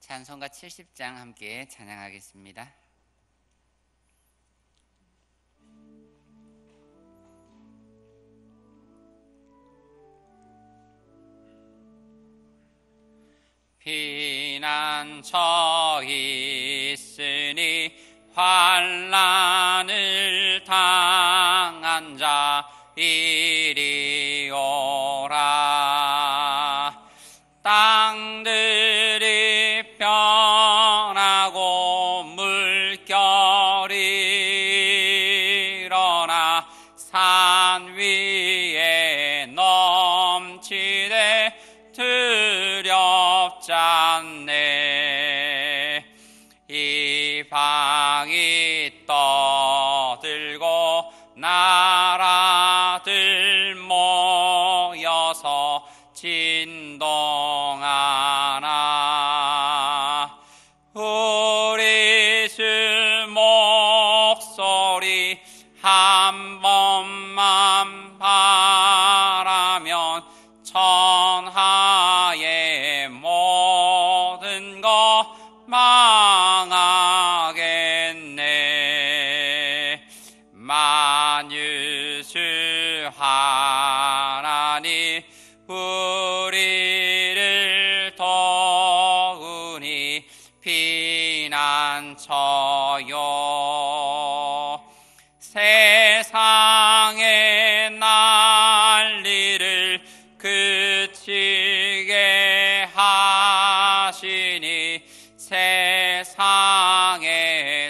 찬송가 70장 함께 찬양하겠습니다. 피난처 있으니 환난을 당한 자 이리 오라. 땅들이 변하고 물결이 일어나 산 위에 넘치되 두렵지 않네. 이방이 떠들고 나라들 모여서 진동하나. 우리 주 목소리 한 번만 바라면 천하의 모든 것 망하겠네. 만유주 하나님 우리를 도우니 피난처요. 세상의 난리를 그치게 하시니 세상의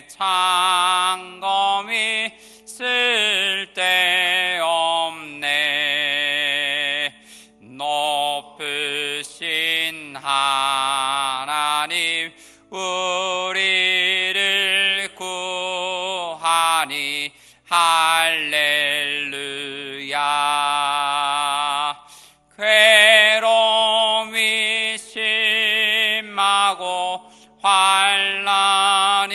창검이 쓸데없네. 높으신 하나님 우리를 구하니 할렐루야. 괴로움이 심하고 환난이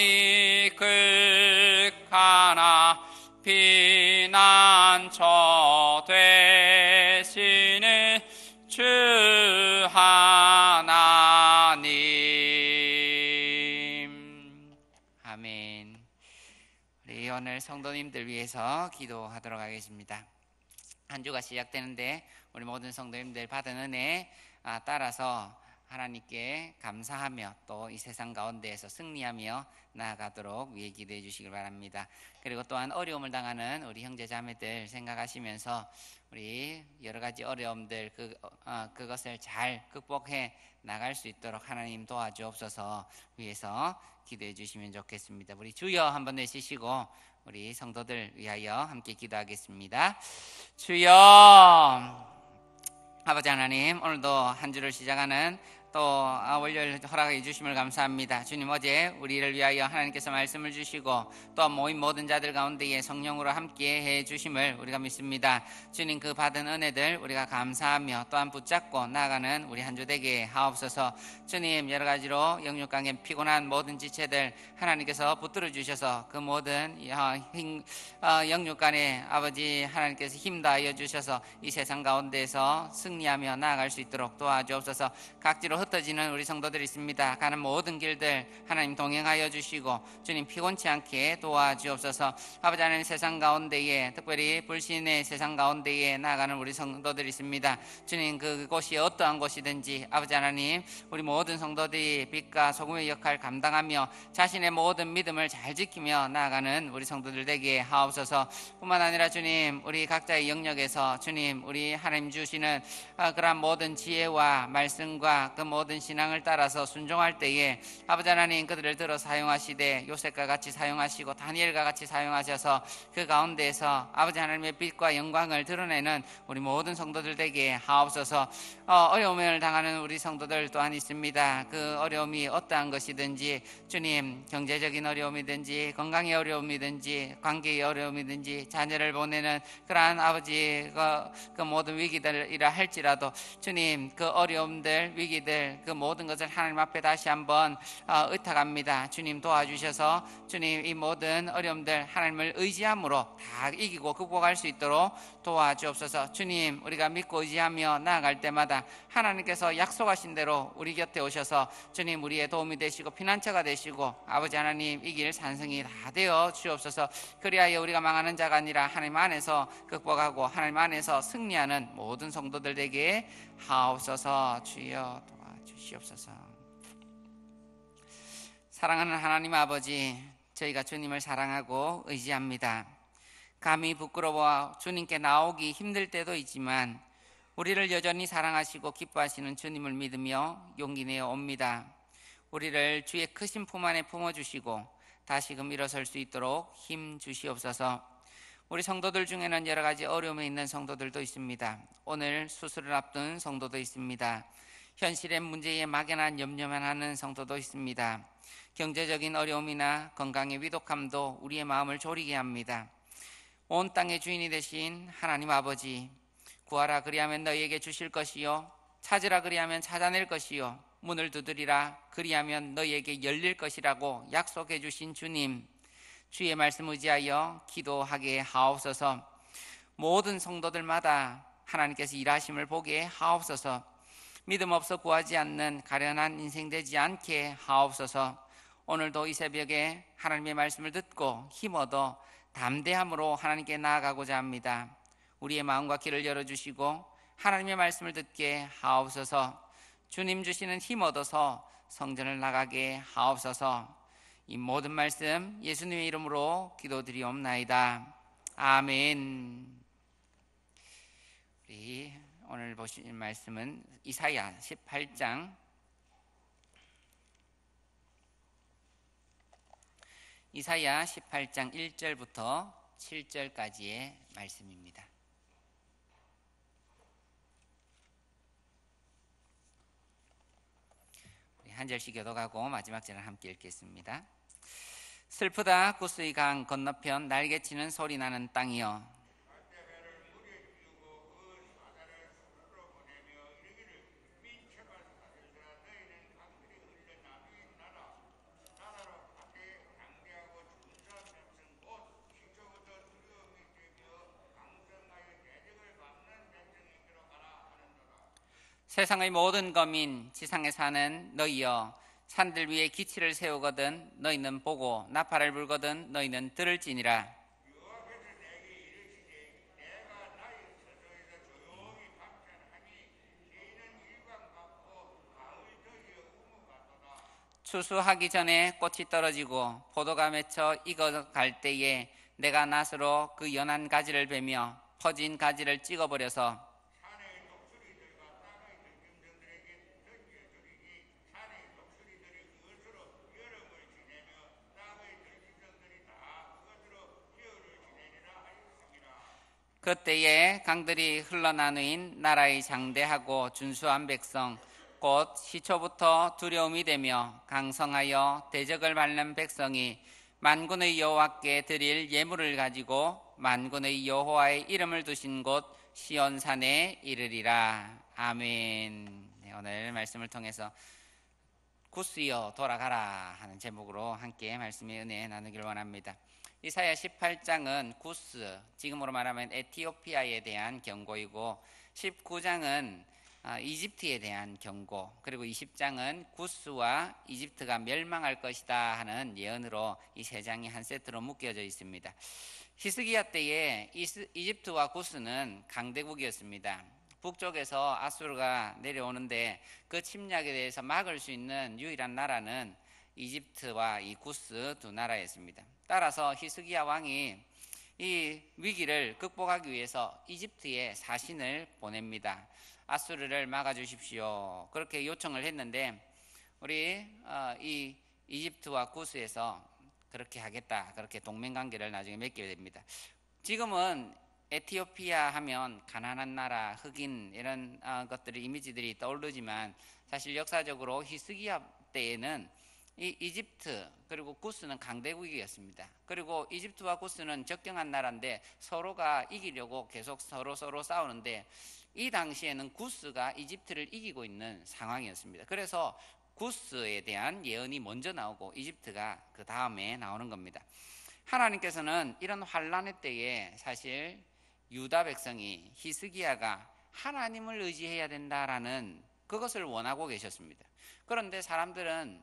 극하나 피난처 되시는 주 하나님. 아멘. 우리 오늘 성도님들 위해서 기도하도록 하겠습니다. 한 주가 시작되는데 우리 모든 성도님들 받은 은혜 따라서 하나님께 감사하며 또 이 세상 가운데에서 승리하며 나아가도록 위해 기도해 주시길 바랍니다. 그리고 또한 어려움을 당하는 우리 형제 자매들 생각하시면서 우리 여러 가지 어려움들 그것을 잘 극복해 나갈 수 있도록 하나님 도와주옵소서 위해서 기도해 주시면 좋겠습니다. 우리 주여 한번 내쉬시고 우리 성도들 위하여 함께 기도하겠습니다. 주여, 아버지 하나님, 오늘도 한 주를 시작하는 또 월요일 허락해 주심을 감사합니다. 주님, 어제 우리를 위하여 하나님께서 말씀을 주시고 또 모인 모든 자들 가운데에 성령으로 함께 해 주심을 우리가 믿습니다. 주님, 그 받은 은혜들 우리가 감사하며 또한 붙잡고 나아가는 우리 한 주 되게 하옵소서. 주님, 여러 가지로 영육간에 피곤한 모든 지체들 하나님께서 붙들어 주셔서 그 모든 영육간에 아버지 하나님께서 힘 다하여 주셔서 이 세상 가운데에서 승리하며 나아갈 수 있도록 도와주옵소서. 각지로 흩어지는 우리 성도들이 있습니다. 가는 모든 길들 하나님 동행하여 주시고 주님 피곤치 않게 도와주옵소서. 아버지 하나님, 세상 가운데에 특별히 불신의 세상 가운데에 나아가는 우리 성도들이 있습니다. 주님, 그곳이 어떠한 곳이든지 아버지 하나님, 우리 모든 성도들이 빛과 소금의 역할을 감당하며 자신의 모든 믿음을 잘 지키며 나아가는 우리 성도들 되게 하옵소서. 뿐만 아니라 주님, 우리 각자의 영역에서 주님, 우리 하나님 주시는 그러한 모든 지혜와 말씀과 그 모든 신앙을 따라서 순종할 때에 아버지 하나님, 그들을 들어 사용하시되 요셉과 같이 사용하시고 다니엘과 같이 사용하셔서 그 가운데에서 아버지 하나님의 빛과 영광을 드러내는 우리 모든 성도들 되게 하옵소서. 어려움을 당하는 우리 성도들 또한 있습니다. 그 어려움이 어떠한 것이든지 주님, 경제적인 어려움이든지 건강의 어려움이든지 관계의 어려움이든지 자녀를 보내는 그러한 아버지 그 모든 위기들이라 할지라도 주님, 그 어려움들 위기들 일들 그 모든 것을 하나님 앞에 다시 한번 의탁합니다. 주님 도와주셔서 주님 이 모든 어려움들 하나님을 의지함으로 다 이기고 극복할 수 있도록 도와주옵소서. 주님 우리가 믿고 의지하며 나아갈 때마다 하나님께서 약속하신 대로 우리 곁에 오셔서 주님 우리의 도움이 되시고 피난처가 되시고 아버지 하나님 이 길 산성이 다 되어 주옵소서. 그리하여 우리가 망하는 자가 아니라 하나님 안에서 극복하고 하나님 안에서 승리하는 모든 성도들 되게 하옵소서. 주여 도와주시옵소서. 사랑하는 하나님 아버지, 저희가 주님을 사랑하고 의지합니다. 감히 부끄러워 주님께 나오기 힘들 때도 있지만 우리를 여전히 사랑하시고 기뻐하시는 주님을 믿으며 용기 내어 옵니다. 우리를 주의 크신 품 안에 품어주시고 다시금 일어설 수 있도록 힘 주시옵소서. 우리 성도들 중에는 여러 가지 어려움에 있는 성도들도 있습니다. 오늘 수술을 앞둔 성도도 있습니다. 현실의 문제에 막연한 염려만 하는 성도도 있습니다. 경제적인 어려움이나 건강의 위독함도 우리의 마음을 졸이게 합니다. 온 땅의 주인이 되신 하나님 아버지, 구하라 그리하면 너희에게 주실 것이요 찾으라 그리하면 찾아낼 것이요 문을 두드리라 그리하면 너희에게 열릴 것이라고 약속해 주신 주님, 주의 말씀 의지하여 기도하게 하옵소서. 모든 성도들마다 하나님께서 일하심을 보게 하옵소서. 믿음 없어 구하지 않는 가련한 인생 되지 않게 하옵소서. 오늘도 이 새벽에 하나님의 말씀을 듣고 힘 얻어 담대함으로 하나님께 나아가고자 합니다. 우리의 마음과 귀를 열어주시고 하나님의 말씀을 듣게 하옵소서. 주님 주시는 힘 얻어서 성전을 나가게 하옵소서. 이 모든 말씀 예수님의 이름으로 기도드리옵나이다. 아멘. 우리 오늘 보실 말씀은 이사야 18장 1절부터 7절까지의 말씀입니다. 한 절씩 교독하고 마지막 절을 함께 읽겠습니다. 슬프다 구스의 강 건너편 날개치는 소리 나는 땅이여, 세상의 모든 거민 지상에 사는 너희여, 산들 위에 기치를 세우거든 너희는 보고 나팔을 불거든 너희는 들을지니라. 추수하기 전에 꽃이 떨어지고 포도가 맺혀 익어갈 때에 내가 낫으로 그 연한 가지를 베며 퍼진 가지를 찍어버려서 그때에 강들이 흘러나누인 나라의 장대하고 준수한 백성 곧 시초부터 두려움이 되며 강성하여 대적을 밟는 백성이 만군의 여호와께 드릴 예물을 가지고 만군의 여호와의 이름을 두신 곳 시온산에 이르리라. 아멘. 네, 오늘 말씀을 통해서 구스여 돌아가라 하는 제목으로 함께 말씀의 은혜 나누기를 원합니다. 이사야 18장은 구스, 지금으로 말하면 에티오피아에 대한 경고이고 19장은 이집트에 대한 경고, 그리고 20장은 구스와 이집트가 멸망할 것이다 하는 예언으로 이 세 장이 한 세트로 묶여져 있습니다. 히스기야 때에 이집트와 구스는 강대국이었습니다. 북쪽에서 아수르가 내려오는데 그 침략에 대해서 막을 수 있는 유일한 나라는 이집트와 이 구스 두 나라였습니다. 따라서 히스기야 왕이 이 위기를 극복하기 위해서 이집트에 사신을 보냅니다. 아수르를 막아주십시오. 그렇게 요청을 했는데 우리 이 이집트와 구스에서 그렇게 하겠다, 그렇게 동맹관계를 나중에 맺게 됩니다. 지금은 에티오피아 하면 가난한 나라, 흑인 이런 것들이 이미지들이 떠오르지만 사실 역사적으로 히스기야 때에는 이 이집트 그리고 구스는 강대국이었습니다. 그리고 이집트와 구스는 적경한 나라인데 서로가 이기려고 계속 서로 싸우는데 이 당시에는 구스가 이집트를 이기고 있는 상황이었습니다. 그래서 구스에 대한 예언이 먼저 나오고 이집트가 그 다음에 나오는 겁니다. 하나님께서는 이런 환란의 때에 사실 유다 백성이 히스기야가 하나님을 의지해야 된다라는 그것을 원하고 계셨습니다. 그런데 사람들은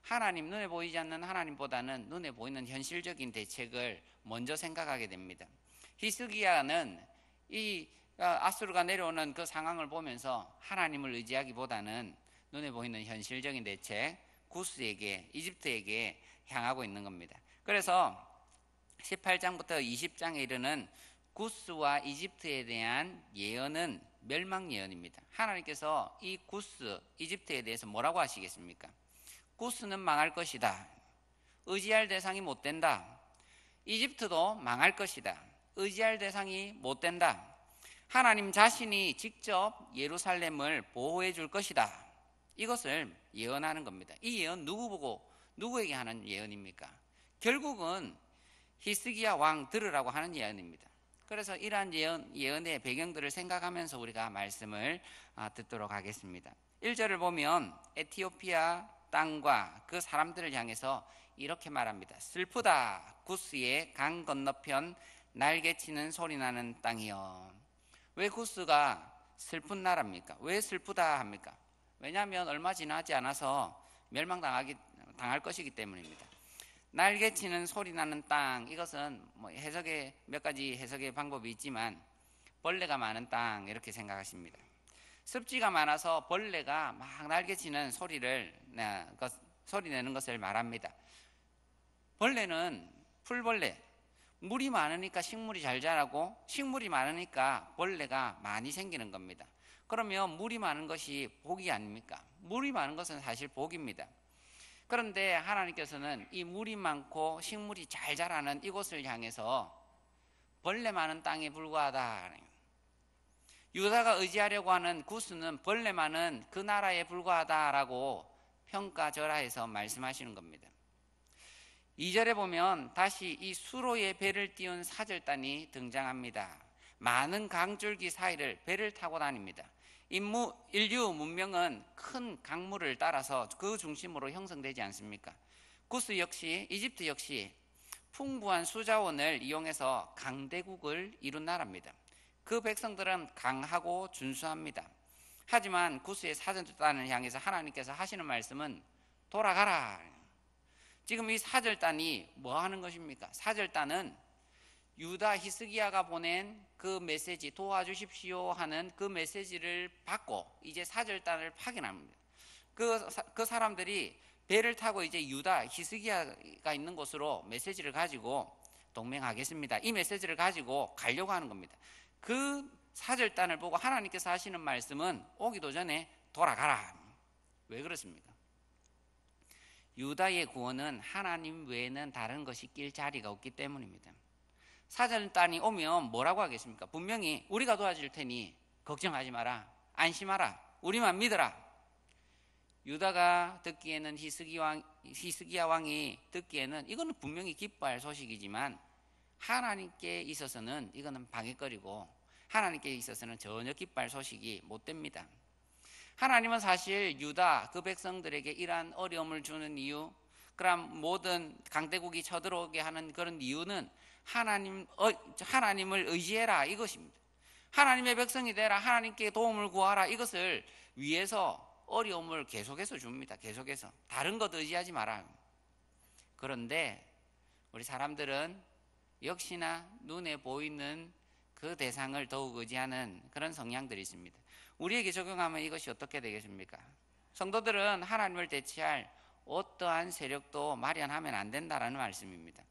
하나님, 눈에 보이지 않는 하나님보다는 눈에 보이는 현실적인 대책을 먼저 생각하게 됩니다. 히스기야는 이 아수르가 내려오는 그 상황을 보면서 하나님을 의지하기보다는 눈에 보이는 현실적인 대책, 구스에게, 이집트에게 향하고 있는 겁니다. 그래서 18장부터 20장에 이르는 구스와 이집트에 대한 예언은 멸망 예언입니다. 하나님께서 이 구스, 이집트에 대해서 뭐라고 하시겠습니까? 구스는 망할 것이다. 의지할 대상이 못 된다. 이집트도 망할 것이다. 의지할 대상이 못 된다. 하나님 자신이 직접 예루살렘을 보호해 줄 것이다. 이것을 예언하는 겁니다. 이 예언 누구에게 하는 예언입니까? 결국은 히스기야 왕 들으라고 하는 예언입니다. 그래서 이러한 예언의 배경들을 생각하면서 우리가 말씀을 듣도록 하겠습니다. 1절을 보면 에티오피아 땅과 그 사람들을 향해서 이렇게 말합니다. 슬프다 구스의 강 건너편 날개치는 소리나는 땅이여. 왜 구스가 슬픈 나라입니까? 왜 슬프다 합니까? 왜냐하면 얼마 지나지 않아서 멸망당할 것이기 때문입니다. 날개치는 소리나는 땅, 이것은 몇 가지 해석의 방법이 있지만 벌레가 많은 땅 이렇게 생각하십니다. 습지가 많아서 벌레가 막 날개치는 소리 내는 것을 말합니다. 벌레는 풀벌레, 물이 많으니까 식물이 잘 자라고 식물이 많으니까 벌레가 많이 생기는 겁니다. 그러면 물이 많은 것이 복이 아닙니까? 물이 많은 것은 사실 복입니다. 그런데 하나님께서는 이 물이 많고 식물이 잘 자라는 이곳을 향해서 벌레 많은 땅에 불과하다. 유다가 의지하려고 하는 구스는 벌레 많은 그 나라에 불과하다라고 평가절하해서 말씀하시는 겁니다. 2절에 보면 다시 이 수로의 배를 띄운 사절단이 등장합니다. 많은 강줄기 사이를 배를 타고 다닙니다. 인류 문명은 큰 강물을 따라서 그 중심으로 형성되지 않습니까? 구스 역시, 이집트 역시 풍부한 수자원을 이용해서 강대국을 이룬 나라입니다. 그 백성들은 강하고 준수합니다. 하지만 구스의 사절단을 향해서 하나님께서 하시는 말씀은 돌아가라. 지금 이 사절단이 뭐 하는 것입니까? 사절단은 유다 히스기야가 보낸 그 메시지, 도와주십시오 하는 그 메시지를 받고 이제 사절단을 파견합니다. 그 사람들이 배를 타고 이제 유다 히스기야가 있는 곳으로 메시지를 가지고 동맹하겠습니다. 이 메시지를 가지고 가려고 하는 겁니다. 그 사절단을 보고 하나님께서 하시는 말씀은 오기도 전에 돌아가라. 왜 그렇습니까? 유다의 구원은 하나님 외에는 다른 것이 낄 자리가 없기 때문입니다. 사절단이 오면 뭐라고 하겠습니까? 분명히 우리가 도와줄 테니 걱정하지 마라, 안심하라, 우리만 믿어라. 유다가 듣기에는 히스기야 왕이 듣기에는 이거는 분명히 기뻐할 소식이지만 하나님께 있어서는 이거는 방해거리고 하나님께 있어서는 전혀 기뻐할 소식이 못 됩니다. 하나님은 사실 유다 그 백성들에게 이러한 어려움을 주는 이유, 그럼 모든 강대국이 쳐들어오게 하는 그런 이유는 하나님을 의지해라 이것입니다. 하나님의 백성이 되라, 하나님께 도움을 구하라, 이것을 위해서 어려움을 계속해서 줍니다. 계속해서 다른 것 의지하지 마라. 그런데 우리 사람들은 역시나 눈에 보이는 그 대상을 더욱 의지하는 그런 성향들이 있습니다. 우리에게 적용하면 이것이 어떻게 되겠습니까? 성도들은 하나님을 대체할 어떠한 세력도 마련하면 안 된다라는 말씀입니다.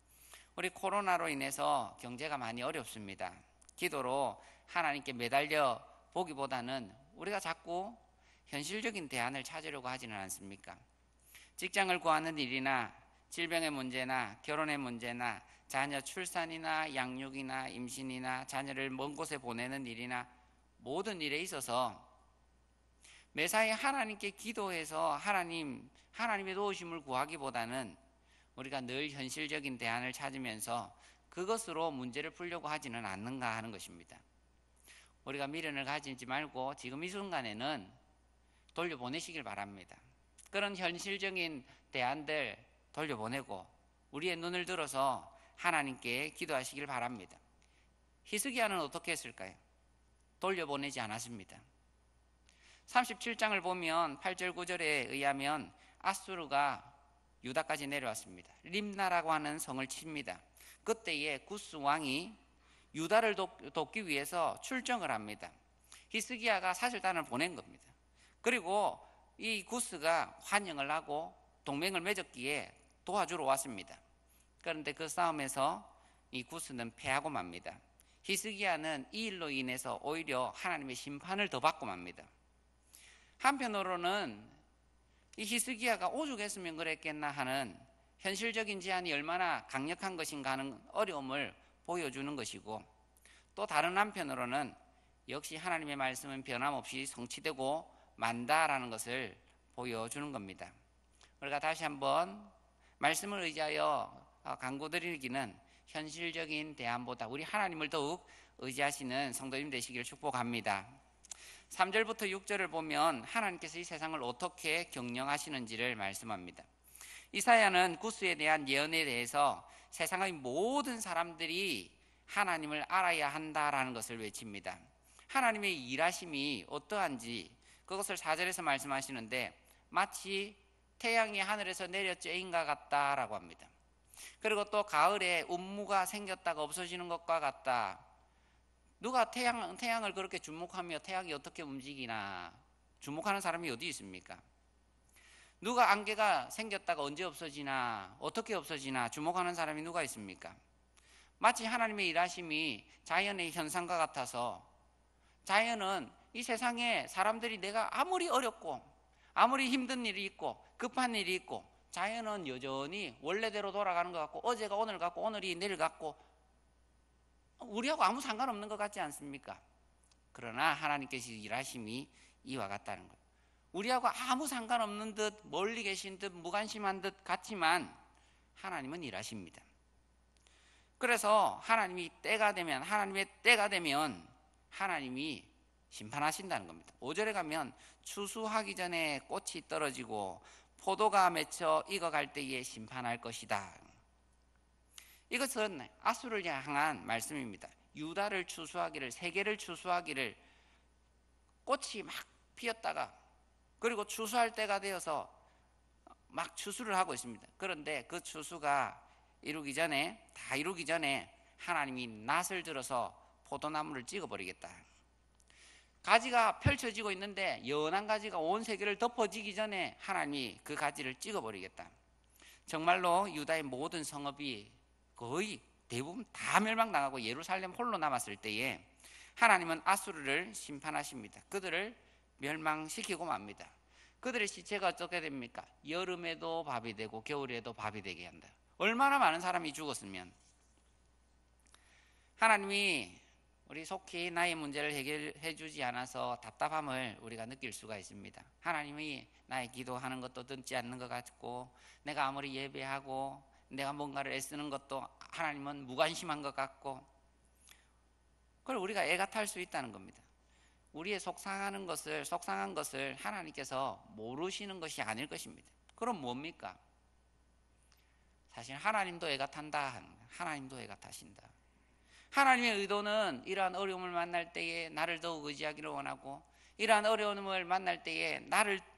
우리 코로나로 인해서 경제가 많이 어렵습니다. 기도로 하나님께 매달려 보기보다는 우리가 자꾸 현실적인 대안을 찾으려고 하지는 않습니까? 직장을 구하는 일이나 질병의 문제나 결혼의 문제나 자녀 출산이나 양육이나 임신이나 자녀를 먼 곳에 보내는 일이나 모든 일에 있어서 매사에 하나님께 기도해서 하나님의 도우심을 구하기보다는 우리가 늘 현실적인 대안을 찾으면서 그것으로 문제를 풀려고 하지는 않는가 하는 것입니다. 우리가 미련을 가지지 말고 지금 이 순간에는 돌려보내시길 바랍니다. 그런 현실적인 대안들 돌려보내고 우리의 눈을 들어서 하나님께 기도하시길 바랍니다. 히스기야는 어떻게 했을까요? 돌려보내지 않았습니다. 37장을 보면 8절 9절에 의하면 아수르가 유다까지 내려왔습니다. 림나라고 하는 성을 칩니다. 그때에 구스 왕이 유다를 돕기 위해서 출정을 합니다. 히스기야가 사절단을 보낸 겁니다. 그리고 이 구스가 환영을 하고 동맹을 맺었기에 도와주러 왔습니다. 그런데 그 싸움에서 이 구스는 패하고 맙니다. 히스기야는 이 일로 인해서 오히려 하나님의 심판을 더 받고 맙니다. 한편으로는 이 히스기야가 오죽했으면 그랬겠나 하는 현실적인 제한이 얼마나 강력한 것인가 하는 어려움을 보여주는 것이고, 또 다른 한편으로는 역시 하나님의 말씀은 변함없이 성취되고 만다라는 것을 보여주는 겁니다. 우리가 다시 한번 말씀을 의지하여 간구드리기는 현실적인 대안보다 우리 하나님을 더욱 의지하시는 성도님 되시기를 축복합니다. 3절부터 6절을 보면 하나님께서 이 세상을 어떻게 경영하시는지를 말씀합니다. 이사야는 구스에 대한 예언에 대해서 세상의 모든 사람들이 하나님을 알아야 한다라는 것을 외칩니다. 하나님의 일하심이 어떠한지 그것을 4절에서 말씀하시는데 마치 태양이 하늘에서 내려 쬐인 것 같다라고 합니다. 그리고 또 가을에 운무가 생겼다가 없어지는 것과 같다. 누가 태양을 그렇게 주목하며 태양이 어떻게 움직이나 주목하는 사람이 어디 있습니까? 누가 안개가 생겼다가 언제 없어지나 어떻게 없어지나 주목하는 사람이 누가 있습니까? 마치 하나님의 일하심이 자연의 현상과 같아서 자연은 이 세상에 사람들이 내가 아무리 어렵고 아무리 힘든 일이 있고 급한 일이 있고 자연은 여전히 원래대로 돌아가는 것 같고 어제가 오늘 같고 오늘이 내일 같고 우리하고 아무 상관없는 것 같지 않습니까? 그러나 하나님께서 일하심이 이와 같다는 것. 우리하고 아무 상관없는 듯 멀리 계신 듯 무관심한 듯 같지만 하나님은 일하십니다. 그래서 하나님의 때가 되면 하나님이 심판하신다는 겁니다. 5절에 가면 추수하기 전에 꽃이 떨어지고 포도가 맺혀 익어갈 때에 심판할 것이다. 이것은 아수르를 향한 말씀입니다. 유다를 추수하기를, 세계를 추수하기를, 꽃이 막 피었다가 그리고 추수할 때가 되어서 막 추수를 하고 있습니다. 그런데 그 추수가 이루기 전에 하나님이 낫을 들어서 포도나무를 찍어버리겠다. 가지가 펼쳐지고 있는데 연한 가지가 온 세계를 덮어지기 전에 하나님이 그 가지를 찍어버리겠다. 정말로 유다의 모든 성읍이 거의 대부분 다 멸망당하고 예루살렘 홀로 남았을 때에 하나님은 아수르를 심판하십니다. 그들을 멸망시키고 맙니다. 그들의 시체가 어떻게 됩니까? 여름에도 밥이 되고 겨울에도 밥이 되게 한다. 얼마나 많은 사람이 죽었으면. 하나님이 우리 속히 나의 문제를 해결해 주지 않아서 답답함을 우리가 느낄 수가 있습니다. 하나님이 나의 기도하는 것도 듣지 않는 것 같고 내가 아무리 예배하고 내가 뭔가를 애쓰는 것도 하나님은 무관심한 것 같고, 그걸 우리가 애가 탈 수 있다는 겁니다. 우리의 속상한 것을 하나님께서 모르시는 것이 아닐 것입니다. 그럼 뭡니까? 사실 하나님도 애가 탄다. 하나님도 애가 타신다. 하나님의 의도는 이러한 어려움을 만날 때에 나를 더욱 의지하기를 원하고 이러한 어려움을 만날 때에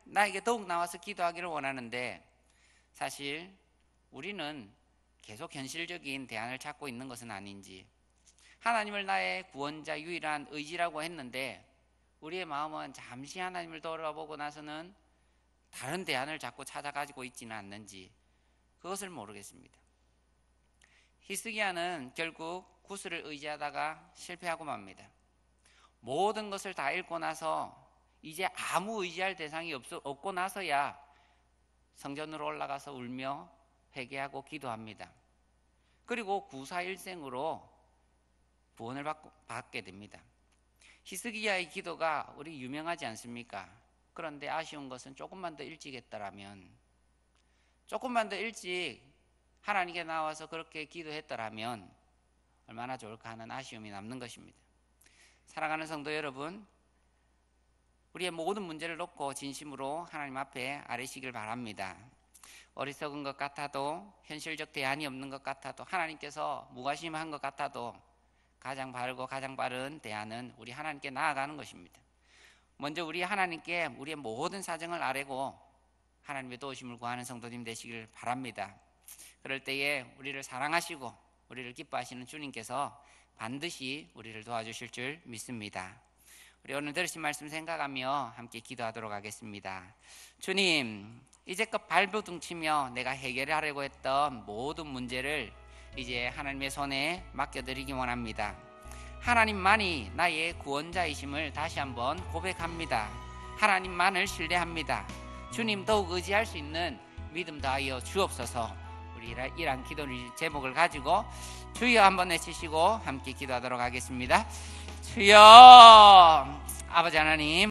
나에게 더욱 나와서 기도하기를 원하는데, 사실 우리는 계속 현실적인 대안을 찾고 있는 것은 아닌지, 하나님을 나의 구원자 유일한 의지라고 했는데 우리의 마음은 잠시 하나님을 돌아보고 나서는 다른 대안을 자꾸 찾아가지고 있지는 않는지 그것을 모르겠습니다. 히스기야는 결국 구스를 의지하다가 실패하고 맙니다. 모든 것을 다 잃고 나서 이제 아무 의지할 대상이 없고 나서야 성전으로 올라가서 울며 회개하고 기도합니다. 그리고 구사일생으로 구원을 받게 됩니다. 히스기야의 기도가 우리 유명하지 않습니까? 그런데 아쉬운 것은 조금만 더 일찍 했더라면, 조금만 더 일찍 하나님께 나와서 그렇게 기도했더라면 얼마나 좋을까 하는 아쉬움이 남는 것입니다. 사랑하는 성도 여러분, 우리의 모든 문제를 놓고 진심으로 하나님 앞에 아뢰시길 바랍니다. 어리석은 것 같아도, 현실적 대안이 없는 것 같아도, 하나님께서 무관심한 것 같아도 가장 바르고 가장 빠른 대안은 우리 하나님께 나아가는 것입니다. 먼저 우리 하나님께 우리의 모든 사정을 아뢰고 하나님의 도우심을 구하는 성도님 되시길 바랍니다. 그럴 때에 우리를 사랑하시고 우리를 기뻐하시는 주님께서 반드시 우리를 도와주실 줄 믿습니다. 우리 오늘 들으신 말씀 생각하며 함께 기도하도록 하겠습니다. 주님, 이제껏 발버둥치며 내가 해결하려고 했던 모든 문제를 이제 하나님의 손에 맡겨드리기 원합니다. 하나님만이 나의 구원자이심을 다시 한번 고백합니다. 하나님만을 신뢰합니다. 주님 더욱 의지할 수 있는 믿음 다하여 주옵소서. 우리 이러한 기도 제목을 가지고 주여 한번 외치시고 함께 기도하도록 하겠습니다. 주여, 아버지 하나님,